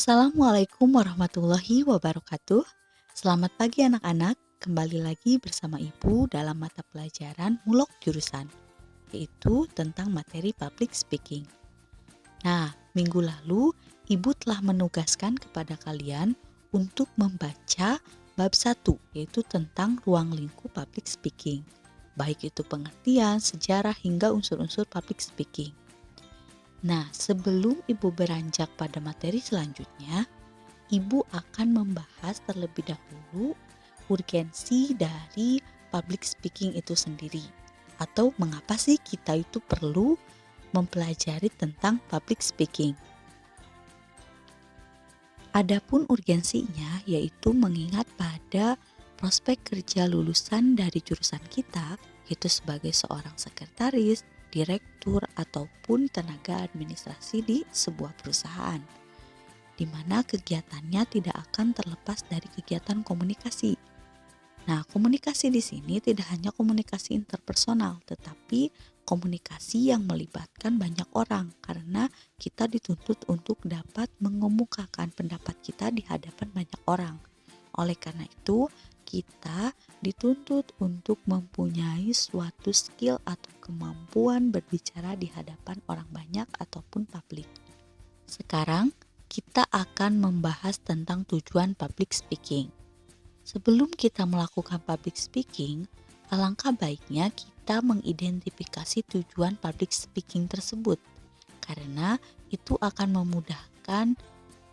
Assalamualaikum warahmatullahi wabarakatuh. Selamat pagi anak-anak, kembali lagi bersama Ibu dalam mata pelajaran Mulok Jurusan, yaitu tentang materi public speaking. Nah, minggu lalu Ibu telah menugaskan kepada kalian untuk membaca bab 1, yaitu tentang ruang lingkup public speaking. Baik itu pengertian, sejarah, hingga unsur-unsur public speaking. Nah, sebelum Ibu beranjak pada materi selanjutnya, Ibu akan membahas terlebih dahulu urgensi dari public speaking itu sendiri, atau mengapa sih kita itu perlu mempelajari tentang public speaking. Adapun urgensinya yaitu mengingat pada prospek kerja lulusan dari jurusan kita, yaitu sebagai seorang sekretaris, direktur, ataupun tenaga administrasi di sebuah perusahaan, di mana kegiatannya tidak akan terlepas dari kegiatan komunikasi. Nah, komunikasi di sini tidak hanya komunikasi interpersonal, tetapi komunikasi yang melibatkan banyak orang, karena kita dituntut untuk dapat mengemukakan pendapat kita di hadapan banyak orang. Oleh karena itu, kita dituntut untuk mempunyai suatu skill atau kemampuan berbicara di hadapan orang banyak ataupun publik. Sekarang, kita akan membahas tentang tujuan public speaking. Sebelum kita melakukan public speaking, alangkah baiknya kita mengidentifikasi tujuan public speaking tersebut, karena itu akan memudahkan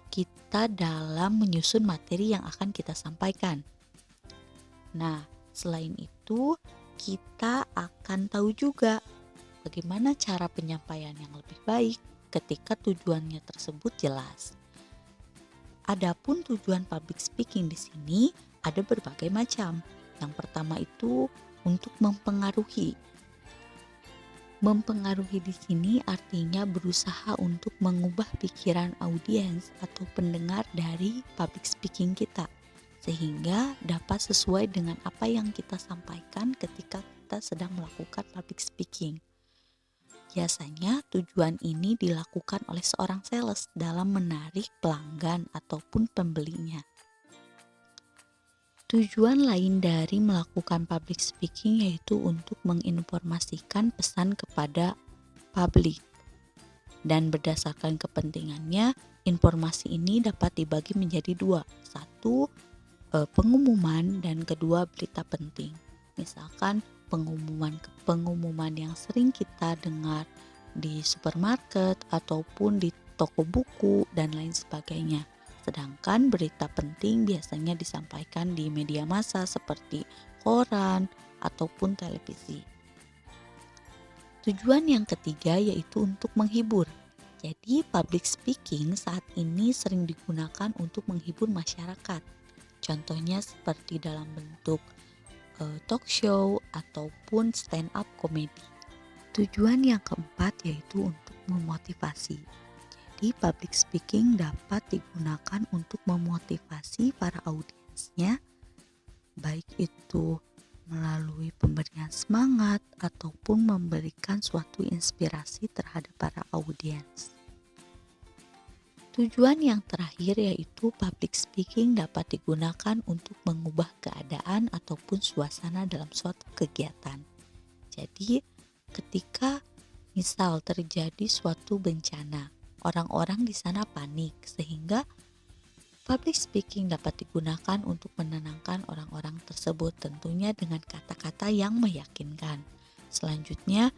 kita dalam menyusun materi yang akan kita sampaikan. Nah, selain itu, kita akan tahu juga bagaimana cara penyampaian yang lebih baik ketika tujuannya tersebut jelas. Adapun tujuan public speaking di sini ada berbagai macam. Yang pertama itu untuk mempengaruhi. Mempengaruhi di sini artinya berusaha untuk mengubah pikiran audiens atau pendengar dari public speaking kita, sehingga dapat sesuai dengan apa yang kita sampaikan ketika kita sedang melakukan public speaking. Biasanya tujuan ini dilakukan oleh seorang sales dalam menarik pelanggan ataupun pembelinya. Tujuan lain dari melakukan public speaking yaitu untuk menginformasikan pesan kepada publik. Dan berdasarkan kepentingannya, informasi ini dapat dibagi menjadi dua. Satu, pengumuman, dan kedua, berita penting. Misalkan pengumuman yang sering kita dengar di supermarket ataupun di toko buku dan lain sebagainya. Sedangkan berita penting biasanya disampaikan di media massa seperti koran ataupun televisi. Tujuan yang ketiga yaitu untuk menghibur. Jadi public speaking saat ini sering digunakan untuk menghibur masyarakat. Contohnya seperti dalam bentuk talk show ataupun stand up comedy. Tujuan yang keempat yaitu untuk memotivasi. Jadi public speaking dapat digunakan untuk memotivasi para audiensnya, baik itu melalui pemberian semangat ataupun memberikan suatu inspirasi terhadap para audiens. Tujuan yang terakhir yaitu public speaking dapat digunakan untuk mengubah keadaan ataupun suasana dalam suatu kegiatan. Jadi, ketika misal terjadi suatu bencana, orang-orang di sana panik, sehingga public speaking dapat digunakan untuk menenangkan orang-orang tersebut, tentunya dengan kata-kata yang meyakinkan. Selanjutnya,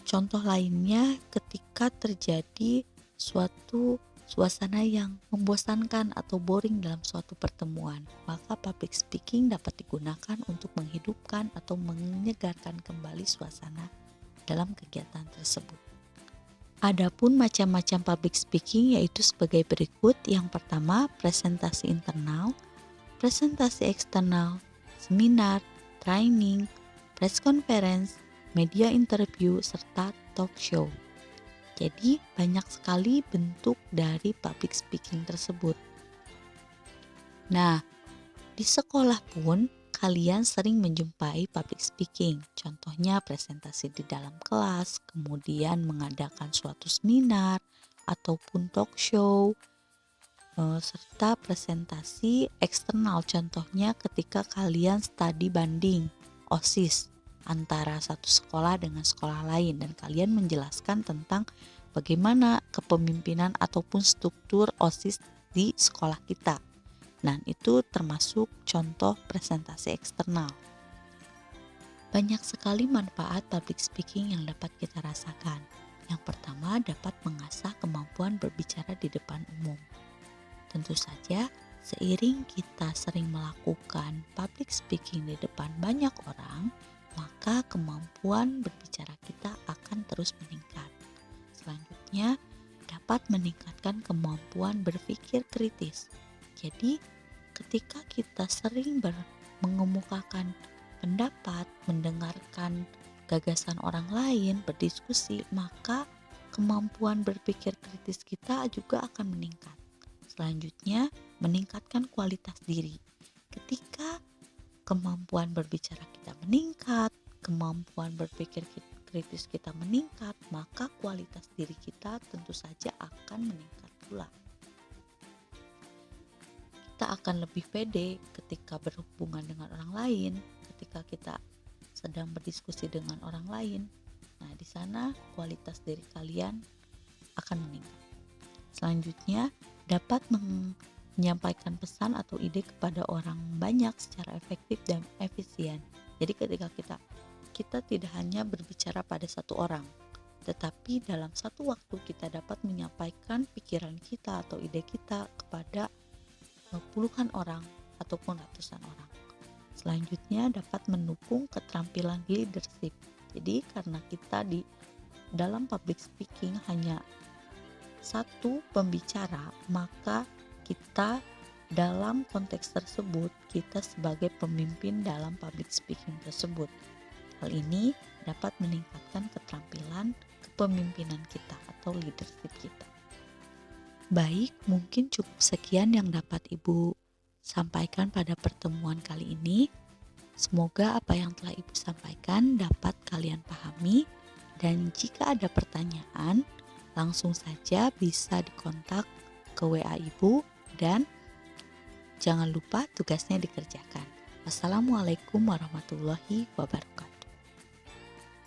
contoh lainnya ketika terjadi suatu suasana yang membosankan atau boring dalam suatu pertemuan, maka public speaking dapat digunakan untuk menghidupkan atau menyegarkan kembali suasana dalam kegiatan tersebut. Adapun macam-macam public speaking yaitu sebagai berikut. Yang pertama, presentasi internal, presentasi eksternal, seminar, training, press conference, media interview, serta talk show. Jadi banyak sekali bentuk dari public speaking tersebut. Nah, di sekolah pun kalian sering menjumpai public speaking. Contohnya presentasi di dalam kelas, kemudian mengadakan suatu seminar ataupun talk show. serta presentasi eksternal. Contohnya ketika kalian studi banding OSIS antara satu sekolah dengan sekolah lain dan kalian menjelaskan tentang bagaimana kepemimpinan ataupun struktur OSIS di sekolah kita. Nah, itu termasuk contoh presentasi eksternal. Banyak sekali manfaat public speaking yang dapat kita rasakan. Yang pertama, dapat mengasah kemampuan berbicara di depan umum. Tentu saja, seiring kita sering melakukan public speaking di depan banyak orang, maka kemampuan berbicara kita akan terus meningkat. Selanjutnya, dapat meningkatkan kemampuan berpikir kritis. Jadi, ketika kita sering mengemukakan pendapat, mendengarkan gagasan orang lain, berdiskusi, maka kemampuan berpikir kritis kita juga akan meningkat. Selanjutnya, meningkatkan kualitas diri. Ketika kemampuan berbicara kita meningkat, kemampuan berpikir kritis kita meningkat, maka kualitas diri kita tentu saja akan meningkat pula. Kita akan lebih pede ketika berhubungan dengan orang lain, ketika kita sedang berdiskusi dengan orang lain. Nah, di sana kualitas diri kalian akan meningkat. Selanjutnya, dapat menyampaikan pesan atau ide kepada orang banyak secara efektif dan efisien. Jadi ketika kita tidak hanya berbicara pada satu orang, tetapi dalam satu waktu kita dapat menyampaikan pikiran kita atau ide kita kepada puluhan orang ataupun ratusan orang. Selanjutnya, dapat mendukung keterampilan leadership. Jadi karena kita di dalam public speaking hanya satu pembicara, maka kita dalam konteks tersebut kita sebagai pemimpin dalam public speaking tersebut. Hal ini dapat meningkatkan keterampilan kepemimpinan kita atau leadership kita. Baik, mungkin cukup sekian yang dapat Ibu sampaikan pada pertemuan kali ini. Semoga apa yang telah Ibu sampaikan dapat kalian pahami, dan jika ada pertanyaan langsung saja bisa dikontak ke WA Ibu, dan jangan lupa tugasnya dikerjakan. Wassalamualaikum warahmatullahi wabarakatuh.